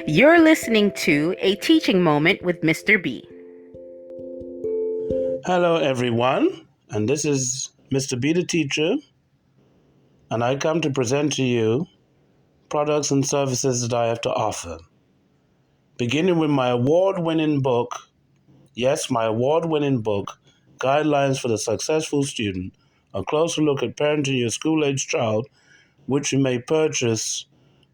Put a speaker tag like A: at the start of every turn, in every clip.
A: You're listening to A Teaching Moment with Mr. B.
B: Hello, everyone, and this is Mr. B the teacher, and I come to present to you products and services that I have to offer. Beginning with my award-winning book, yes, my award-winning book, Guidelines for the Successful Student, a closer look at parenting your school-age child, which you may purchase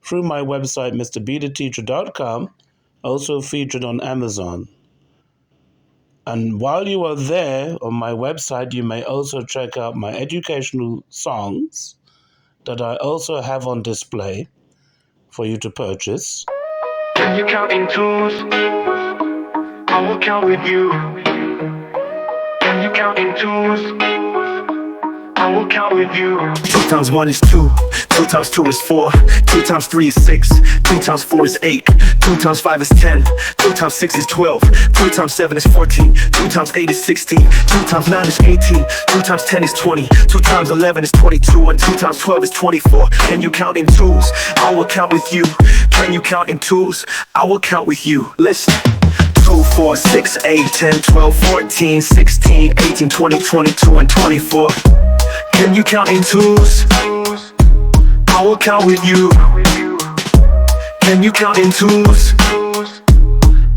B: through my website, mrbtheteacher.com, also featured on Amazon. And while you are there on my website, you may also check out my educational songs that I also have on display for you to purchase.
C: Can you count in twos? I will count with you. Can you count in twos? I will count with you.
D: 2 times 1 is 2, 2 times 2 is 4, 2 times 3 is 6, 2 times 4 is 8, 2 times 5 is 10, 2 times 6 is 12, 2 times 7 is 14, 2 times 8 is 16, 2 times 9 is 18, 2 times 10 is 20, 2 times 11 is 22, and 2 times 12 is 24. Can you count in twos? I will count with you. Can you count in twos? I will count with you. Listen. 2, 4, 6, 8, 10, 12, 14, 16, 18, 20, 22, and 24. Can you count in twos? I will count with you. Can you count in twos?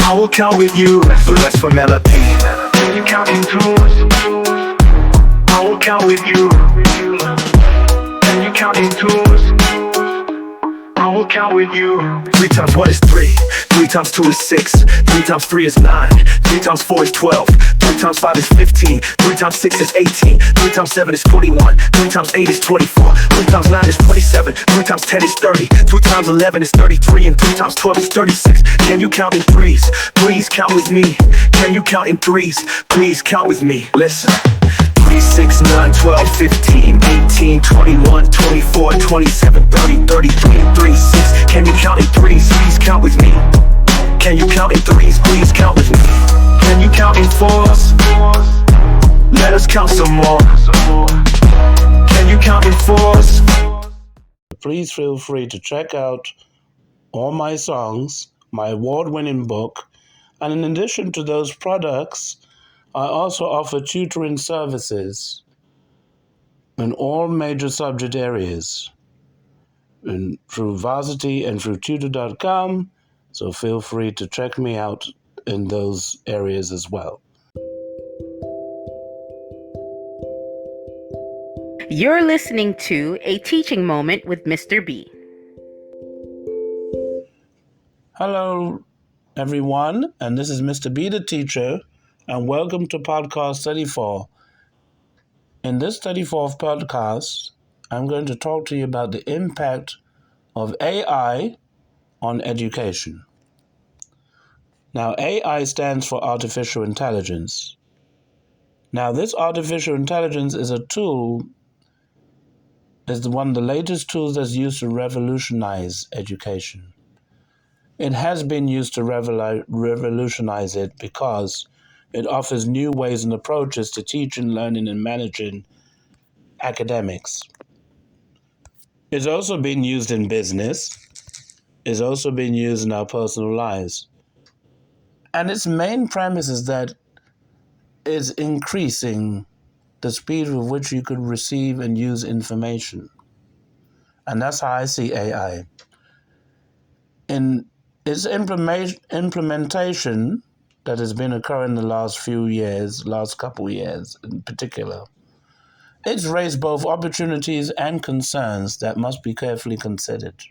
D: I will count with you. Let's for melody.
C: Can you count in twos? I will count with you. Can you count in twos? I will count with you.
D: 3 times 1 is 3, 3 times 2 is 6, 3 times 3 is 9, 3 times 4 is 12, 3 times 5 is 15, 3 times 6 is 18, 3 times 7 is 21, 3 times 8 is 24, 3 times 9 is 27, 3 times 10 is 30, 2 times 11 is 33, and 3 times 12 is 36. Can you count in threes? Please count with me. Can you count in threes? Please count with me. Listen. 3, 6, 9, 12, 15, 18, 21, 24, 27, 30, 33, and 36. Can you count in threes? Please count with me. Can you count in threes? Please count with me. Can you count in fours? Let us count some more. Can you count in fours?
B: Please feel free to check out all my songs, my award-winning book, and in addition to those products, I also offer tutoring services in all major subject areas and through Varsity and through tutor.com, so feel free to check me out in those areas as well.
A: You're listening to A Teaching Moment with Mr. B.
B: Hello, everyone, and this is Mr. B the teacher, and welcome to podcast 34. In this 34th podcast, I'm going to talk to you about the impact of AI on education. Now, AI stands for artificial intelligence. Now, this artificial intelligence is a tool, is one of the latest tools that's used to revolutionize education. It has been used to revolutionize it because it offers new ways and approaches to teaching, learning, and managing academics. It's also been used in business. It's also been used in our personal lives. And its main premise is that it's increasing the speed with which you could receive and use information. And that's how I see AI. In its implementation that has been occurring the last few years, last couple years in particular, it's raised both opportunities and concerns that must be carefully considered.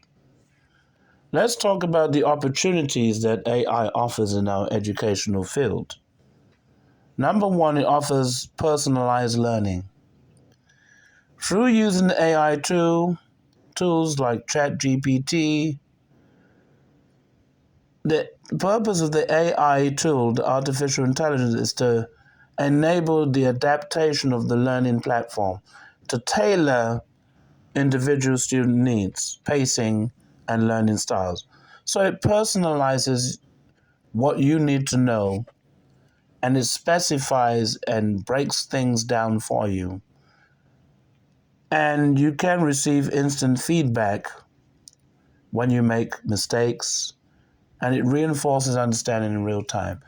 B: Let's talk about the opportunities that AI offers in our educational field. Number one, it offers personalized learning. Through using AI tools like ChatGPT, the purpose of the AI tool, the artificial intelligence, is to enable the adaptation of the learning platform to tailor individual student needs, pacing, and learning styles. So it personalizes what you need to know, and it specifies and breaks things down for you. And you can receive instant feedback when you make mistakes, and it reinforces understanding in real time.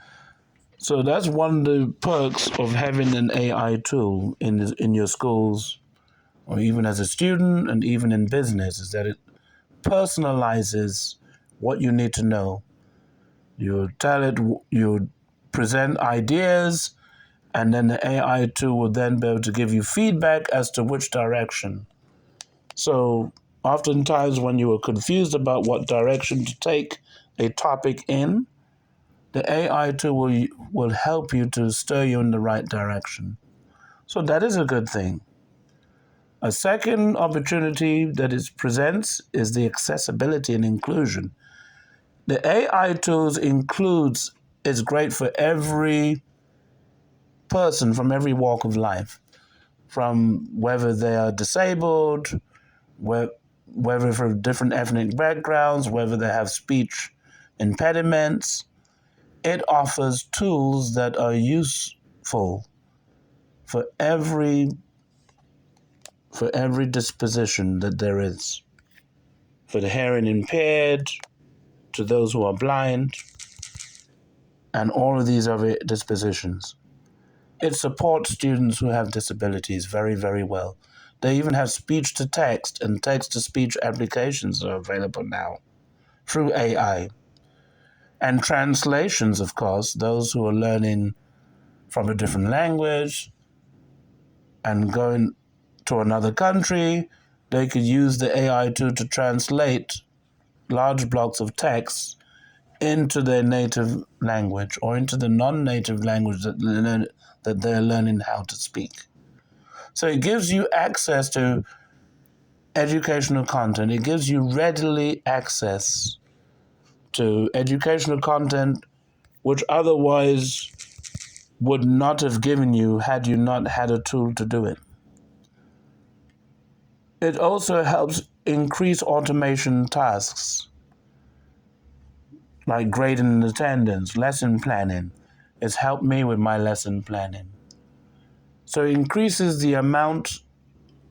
B: So that's one of the perks of having an AI tool in your schools, or even as a student and even in business, is that it personalizes what you need to know. You tell it, you present ideas, and then the AI tool will then be able to give you feedback as to which direction. So oftentimes when you are confused about what direction to take a topic in, the AI tool will help you to steer you in the right direction. So that is a good thing. A second opportunity that it presents is the accessibility and inclusion. The AI tools is great for every person from every walk of life, from whether they are disabled, whether from different ethnic backgrounds, whether they have speech impediments. It offers tools that are useful for every disposition that there is. For the hearing impaired, to those who are blind, and all of these other dispositions. It supports students who have disabilities very, very well. They even have speech-to-text and text-to-speech applications that are available now through AI. And translations, of course, those who are learning from a different language and going to another country, they could use the AI tool to translate large blocks of text into their native language or into the non-native language that they're learning how to speak. So it gives you access to educational content. It gives you readily access to educational content which otherwise would not have given you had you not had a tool to do it. It also helps increase automation tasks like grading and attendance, lesson planning. It's helped me with my lesson planning. So it increases the amount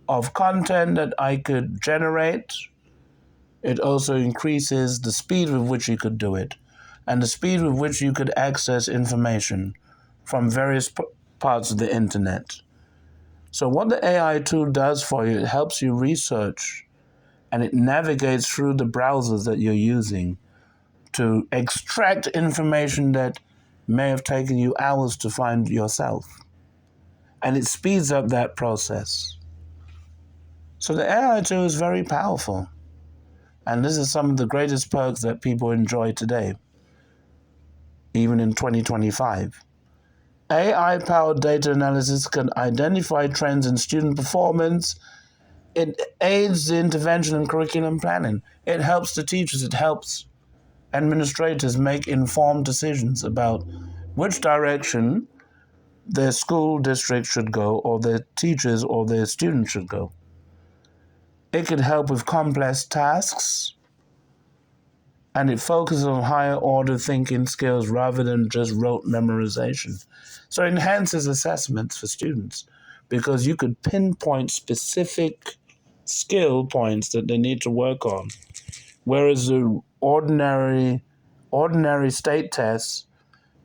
B: of content that I could generate. It also increases the speed with which you could do it and the speed with which you could access information from various parts of the internet. So what the AI tool does for you, it helps you research and it navigates through the browsers that you're using to extract information that may have taken you hours to find yourself. And it speeds up that process. So the AI tool is very powerful. And this is some of the greatest perks that people enjoy today, even in 2025. AI-powered data analysis can identify trends in student performance. It aids the intervention and curriculum planning. It helps the teachers, it helps administrators make informed decisions about which direction their school district should go, or their teachers or their students should go. It can help with complex tasks, and it focuses on higher order thinking skills rather than just rote memorization. So it enhances assessments for students because you could pinpoint specific skill points that they need to work on. Whereas the ordinary state tests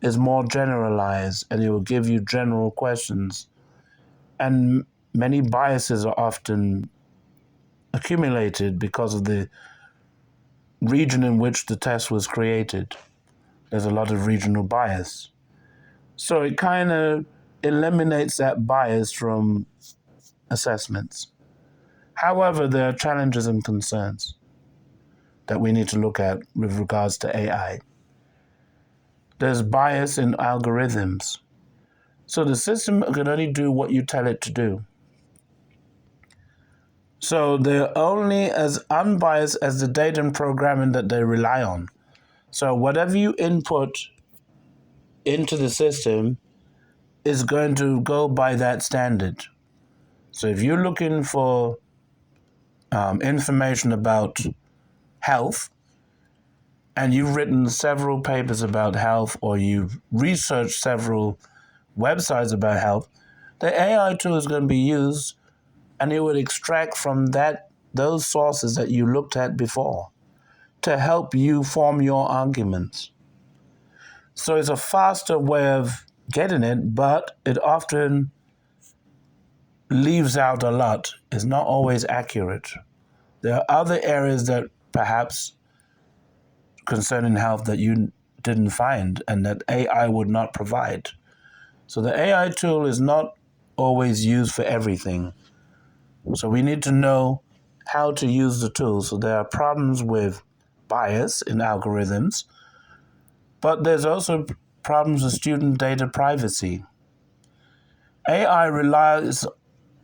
B: is more generalized and it will give you general questions. And many biases are often accumulated because of the region in which the test was created. There's a lot of regional bias. So it kind of eliminates that bias from assessments. However, there are challenges and concerns that we need to look at with regards to AI. There's bias in algorithms. So the system can only do what you tell it to do. So they're only as unbiased as the data and programming that they rely on. So whatever you input into the system is going to go by that standard. So if you're looking for information about health, and you've written several papers about health, or you've researched several websites about health, the AI tool is going to be used and it would extract from those sources that you looked at before. to help you form your arguments. So it's a faster way of getting it, but it often leaves out a lot. It's not always accurate. There are other areas that perhaps concerning health that you didn't find and that AI would not provide. So the AI tool is not always used for everything. So we need to know how to use the tool. So there are problems with bias in algorithms, but there's also problems with student data privacy. AI relies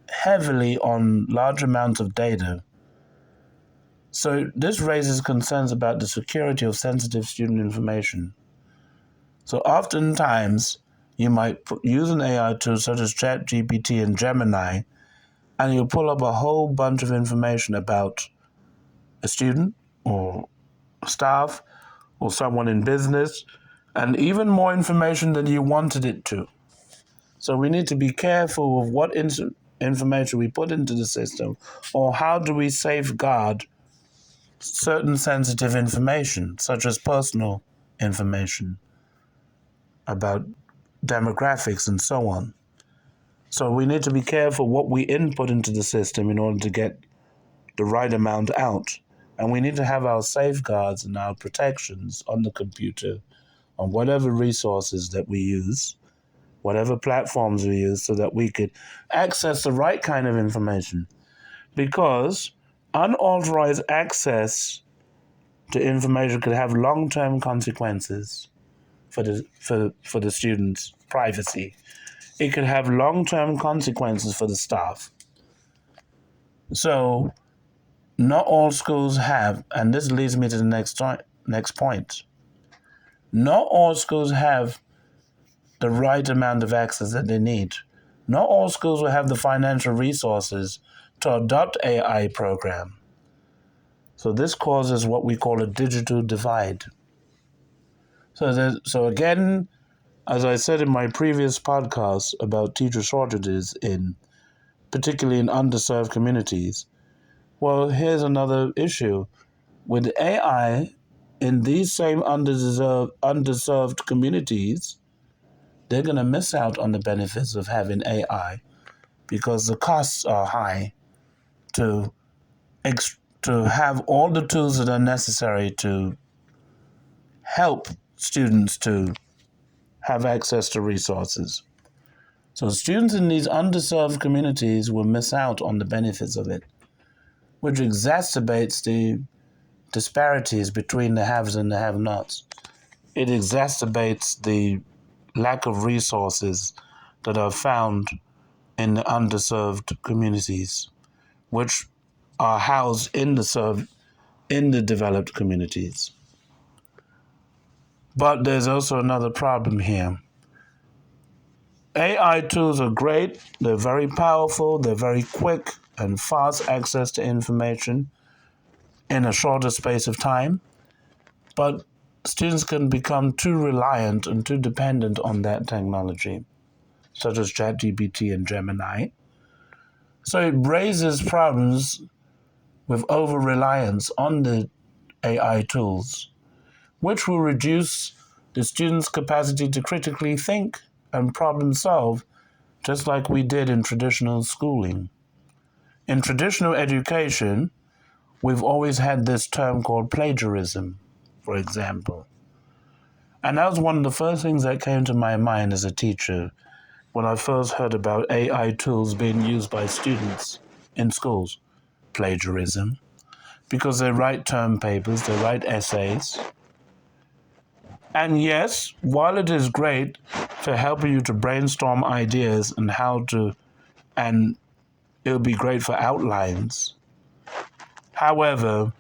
B: heavily on large amounts of data. So this raises concerns about the security of sensitive student information. So oftentimes, you might use an AI tool such as ChatGPT and Gemini, and you'll pull up a whole bunch of information about a student or staff or someone in business, and even more information than you wanted it to. So we need to be careful of what information we put into the system, or how do we safeguard certain sensitive information, such as personal information about demographics and so on. So we need to be careful what we input into the system in order to get the right amount out. And we need to have our safeguards and our protections on the computer, on whatever resources that we use, whatever platforms we use, so that we could access the right kind of information. Because unauthorized access to information could have long-term consequences for the students' privacy. It could have long-term consequences for the staff. So not all schools have, and this leads me to the next point. Not all schools have the right amount of access that they need. Not all schools will have the financial resources to adopt AI program. So this causes what we call a digital divide. So again, as I said in my previous podcast about teacher shortages particularly in underserved communities, well, here's another issue. With AI, in these same underserved communities, they're going to miss out on the benefits of having AI because the costs are high to have all the tools that are necessary to help students to have access to resources. So students in these underserved communities will miss out on the benefits of it, which exacerbates the disparities between the haves and the have-nots. It exacerbates the lack of resources that are found in the underserved communities, which are housed in the developed communities. But there's also another problem here. AI tools are great, they're very powerful, they're very quick and fast access to information in a shorter space of time, but students can become too reliant and too dependent on that technology, such as ChatGPT and Gemini. So it raises problems with over-reliance on the AI tools, which will reduce the students' capacity to critically think and problem solve, just like we did in traditional schooling. In traditional education, we've always had this term called plagiarism, for example. And that was one of the first things that came to my mind as a teacher when I first heard about AI tools being used by students in schools. Plagiarism. Because they write term papers, they write essays. And yes, while it is great for helping you to brainstorm ideas and it'll be great for outlines. However,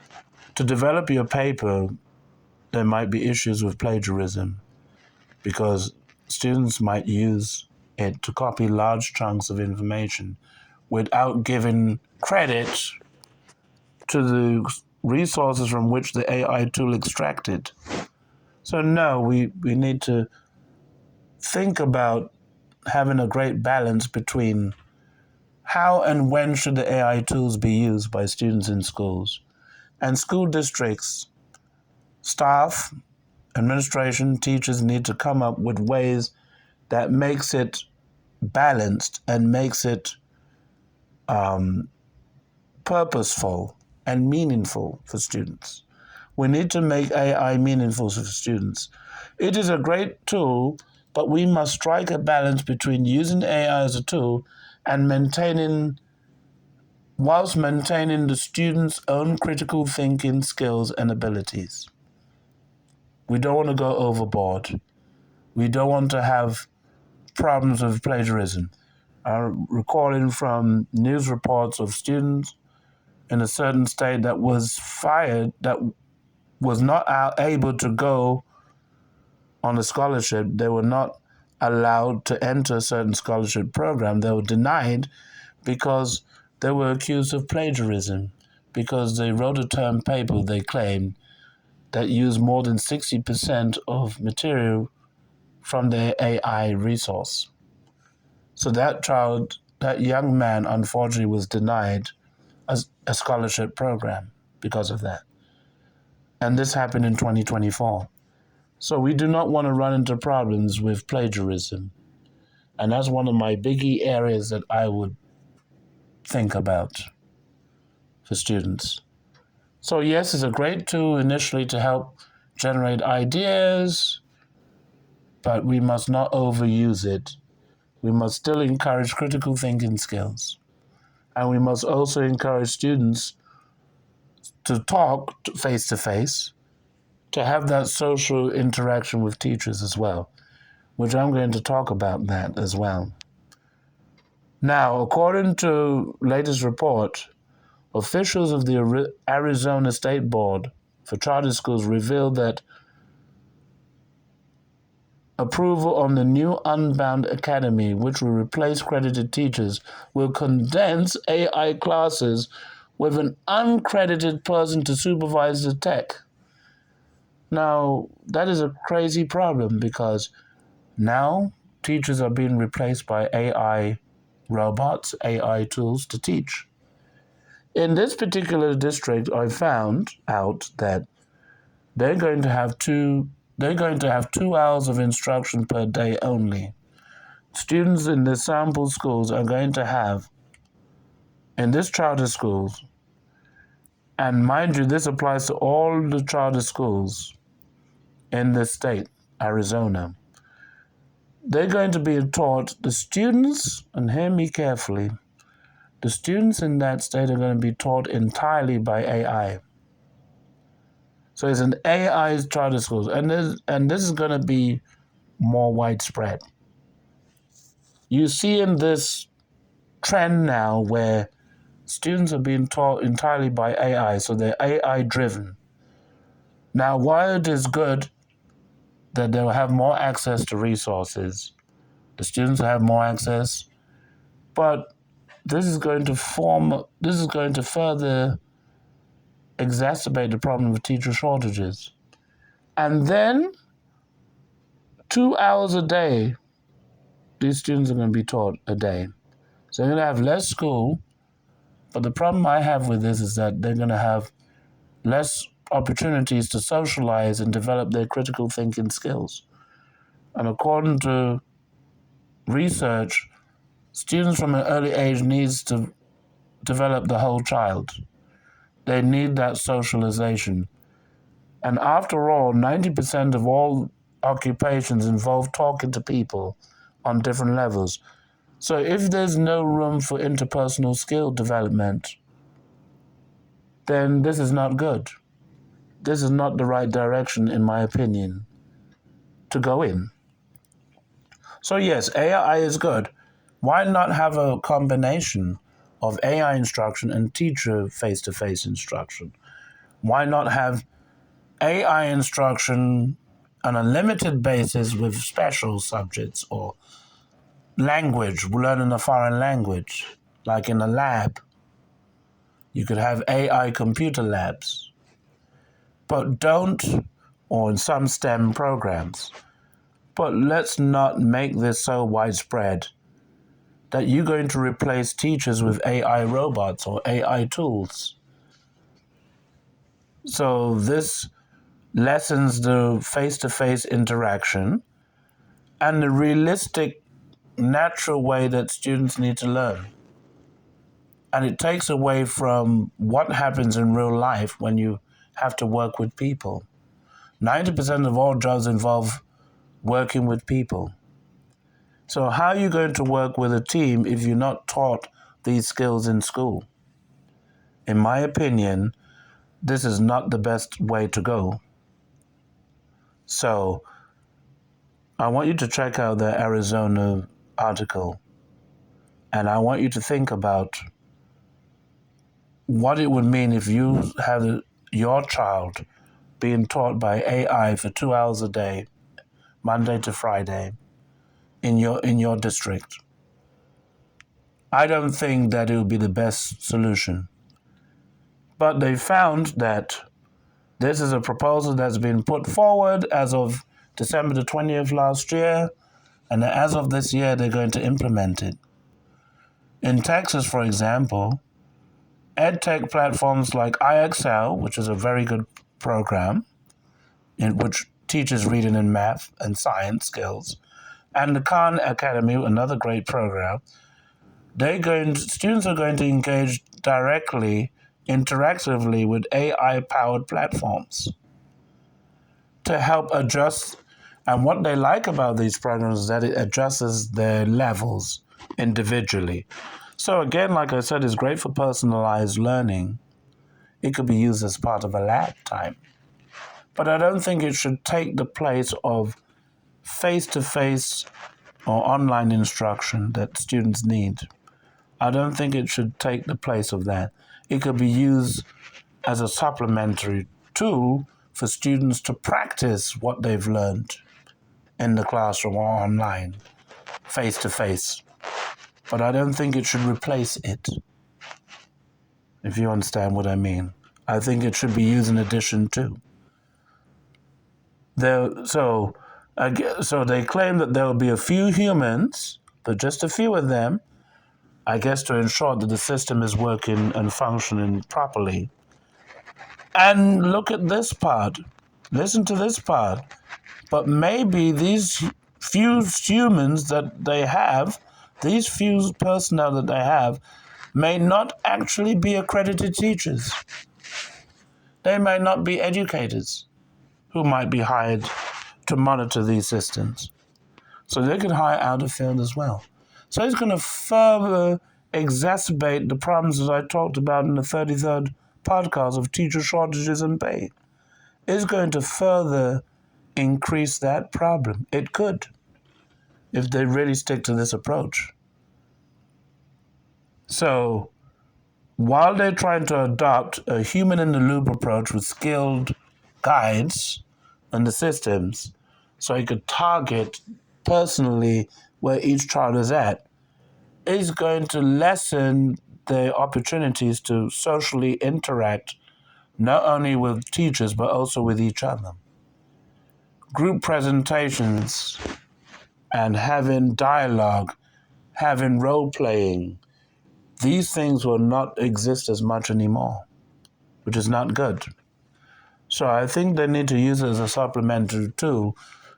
B: to develop your paper, there might be issues with plagiarism because students might use it to copy large chunks of information without giving credit to the resources from which the AI tool extracted. So no, we need to think about having a great balance between how and when should the AI tools be used by students in schools. And school districts Staff, administration, teachers need to come up with ways that makes it balanced and makes it purposeful and meaningful for students. We need to make AI meaningful for students. It is a great tool, but we must strike a balance between using AI as a tool and whilst maintaining the students' own critical thinking skills and abilities. We don't want to go overboard. We don't want to have problems with plagiarism. I'm recalling from news reports of students in a certain state that was fired, that was not able to go on a scholarship. They were not allowed to enter a certain scholarship program. They were denied because they were accused of plagiarism, because they wrote a term paper, they claimed, that used more than 60% of material from their AI resource. So that young man, unfortunately, was denied a scholarship program because of that. And this happened in 2024. So we do not want to run into problems with plagiarism. And that's one of my biggie areas that I would think about for students. So yes, it's a great tool initially to help generate ideas, but we must not overuse it. We must still encourage critical thinking skills. And we must also encourage students to talk face to face, to have that social interaction with teachers as well, which I'm going to talk about that as well. Now, according to latest report, officials of the Arizona State Board for Charter Schools revealed that approval on the new Unbound Academy, which will replace credited teachers, will condense AI classes with an uncredited person to supervise the tech. Now, that is a crazy problem because now teachers are being replaced by AI robots, AI tools to teach. In this particular district, I found out that they're going to have 2 hours of instruction per day only. Students in the sample schools are going to have, in this charter schools, and mind you, this applies to all the charter schools in the state, Arizona. They're going to be taught, the students, and hear me carefully, the students in that state are going to be taught entirely by AI. So it's an AI charter schools, and this is going to be more widespread. You see in this trend now where students are being taught entirely by AI, so they're AI driven. Now, while it is good that they will have more access to resources, the students will have more access, but this is going to further exacerbate the problem of teacher shortages. And then 2 hours a day, these students are going to be taught a day. So they're going to have less school, but the problem I have with this is that they're going to have less opportunities to socialize and develop their critical thinking skills. And according to research, students from an early age needs to develop the whole child. They need that socialization. And after all, 90% of all occupations involve talking to people on different levels. So if there's no room for interpersonal skill development, then this is not good. This is not the right direction, in my opinion, to go in. So yes, AI is good. Why not have a combination of AI instruction and teacher face-to-face instruction? Why not have AI instruction on a limited basis with special subjects or language, learning a foreign language, like in a lab? You could have AI computer labs, but or in some STEM programs. But let's not make this so widespread that you're going to replace teachers with AI robots or AI tools. So this lessens the face-to-face interaction and the realistic, natural way that students need to learn. And it takes away from what happens in real life when you have to work with people. 90% of all jobs involve working with people. So how are you going to work with a team if you're not taught these skills in school? In my opinion, this is not the best way to go. So I want you to check out the Arizona article, and I want you to think about what it would mean if you had your child being taught by AI for 2 hours a day, Monday to Friday, in your district. I don't think that it would be the best solution. But they found that this is a proposal that's been put forward as of December the 20th last year, and as of this year, they're going to implement it. In Texas, for example, EdTech platforms like IXL, which is a very good program, in which teaches reading and math and science skills, and the Khan Academy, another great program, students are going to engage directly, interactively with AI-powered platforms to help adjust. And what they like about these programs is that it adjusts their levels individually. So again, like I said, it's great for personalized learning. It could be used as part of a lab time. But I don't think it should take the place of face-to-face or online instruction that students need. I don't think it should take the place of that. It could be used as a supplementary tool for students to practice what they've learned in the classroom or online, face-to-face. But I don't think it should replace it, if you understand what I mean. I think it should be used in addition to. So they claim that there will be a few humans, but just a few of them, I guess to ensure that the system is working and functioning properly. And look at this part. Listen to this part. But maybe these few humans that they have, these few personnel that they have, may not actually be accredited teachers. They may not be educators who might be hired to monitor these systems. So they could hire out of field as well. So it's going to further exacerbate the problems that I talked about in the 33rd podcast of teacher shortages and pay. It's going to further increase that problem. It could, if they really stick to this approach. So while they're trying to adopt a human-in-the-loop approach with skilled guides and the systems, so you could target personally where each child is at, is going to lessen the opportunities to socially interact not only with teachers but also with each other. Group presentations and having dialogue, having role-playing, these things will not exist as much anymore, which is not good. So I think they need to use it as a supplementary tool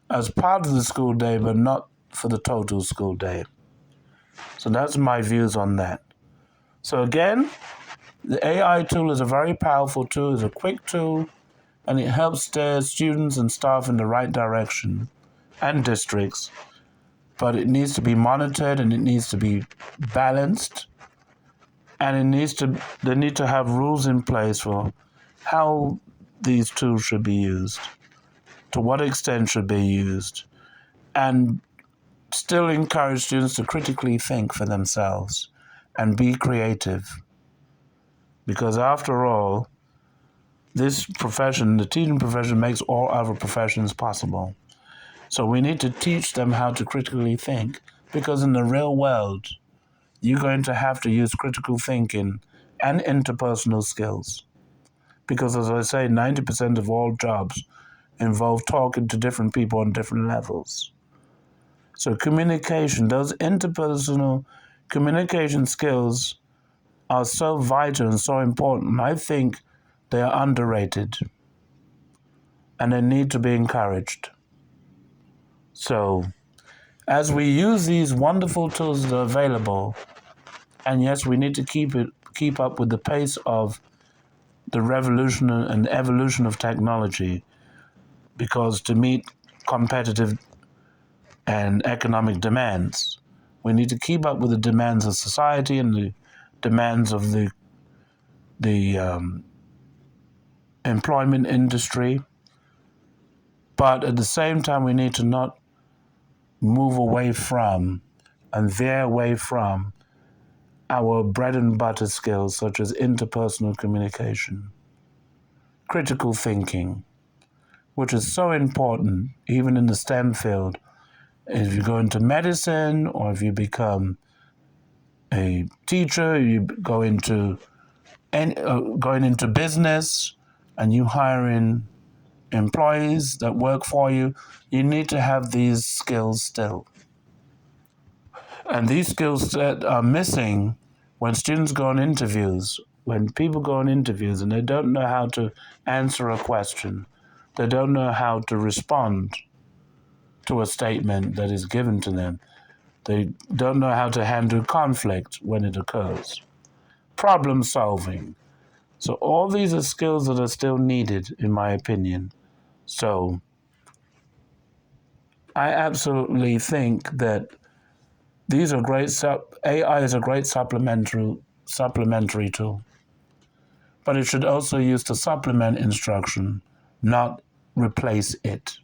B: as part of the school day, but not for the total school day. So that's my views on that. So again, the AI tool is a very powerful tool, it's a quick tool, and it helps steer students and staff in the right direction and districts. But it needs to be monitored and it needs to be balanced. And they need to have rules in place for how these tools should be used, to what extent should be used, and still encourage students to critically think for themselves and be creative. Because after all, this profession, the teaching profession, makes all other professions possible. So we need to teach them how to critically think, because in the real world, you're going to have to use critical thinking and interpersonal skills. Because as I say, 90% of all jobs involve talking to different people on different levels. So communication, those interpersonal communication skills are so vital and so important. I think they are underrated. and they need to be encouraged. So, as we use these wonderful tools that are available, and yes, we need to keep up with the pace of the revolution and evolution of technology, because to meet competitive and economic demands, we need to keep up with the demands of society and the demands of the employment industry. But at the same time, we need to not move away from and veer away from our bread and butter skills, such as interpersonal communication, critical thinking, which is so important even in the STEM field. If you go into medicine, or if you become a teacher, you go into going into business, and you hire in employees that work for you, you need to have these skills still. And these skills that are missing when students go on interviews, when people go on interviews and they don't know how to answer a question, they don't know how to respond to a statement that is given to them, they don't know how to handle conflict when it occurs, problem solving. So all these are skills that are still needed, in my opinion. So I absolutely think that these are great. AI is a great supplementary tool, but it should also use to supplement instruction, not replace it.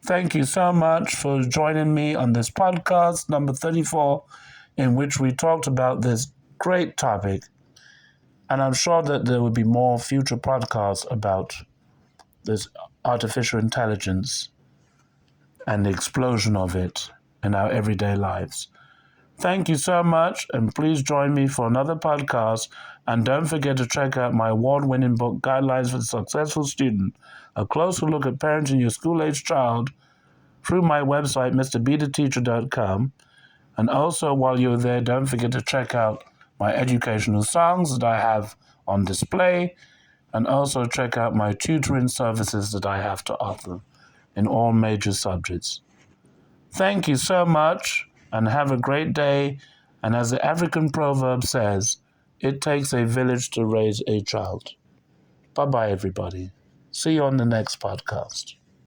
B: Thank you so much for joining me on this podcast, number 34, in which we talked about this great topic. And I'm sure that there will be more future podcasts about this artificial intelligence and the explosion of it in our everyday lives. Thank you so much, and please join me for another podcast. And don't forget to check out my award-winning book, Guidelines for the Successful Student, a closer look at parenting your school-age child, through my website, mrbetheteacher.com. And also, while you're there, don't forget to check out my educational songs that I have on display, and also check out my tutoring services that I have to offer in all major subjects. Thank you so much, and have a great day. And as the African proverb says, it takes a village to raise a child. Bye-bye, everybody. See you on the next podcast.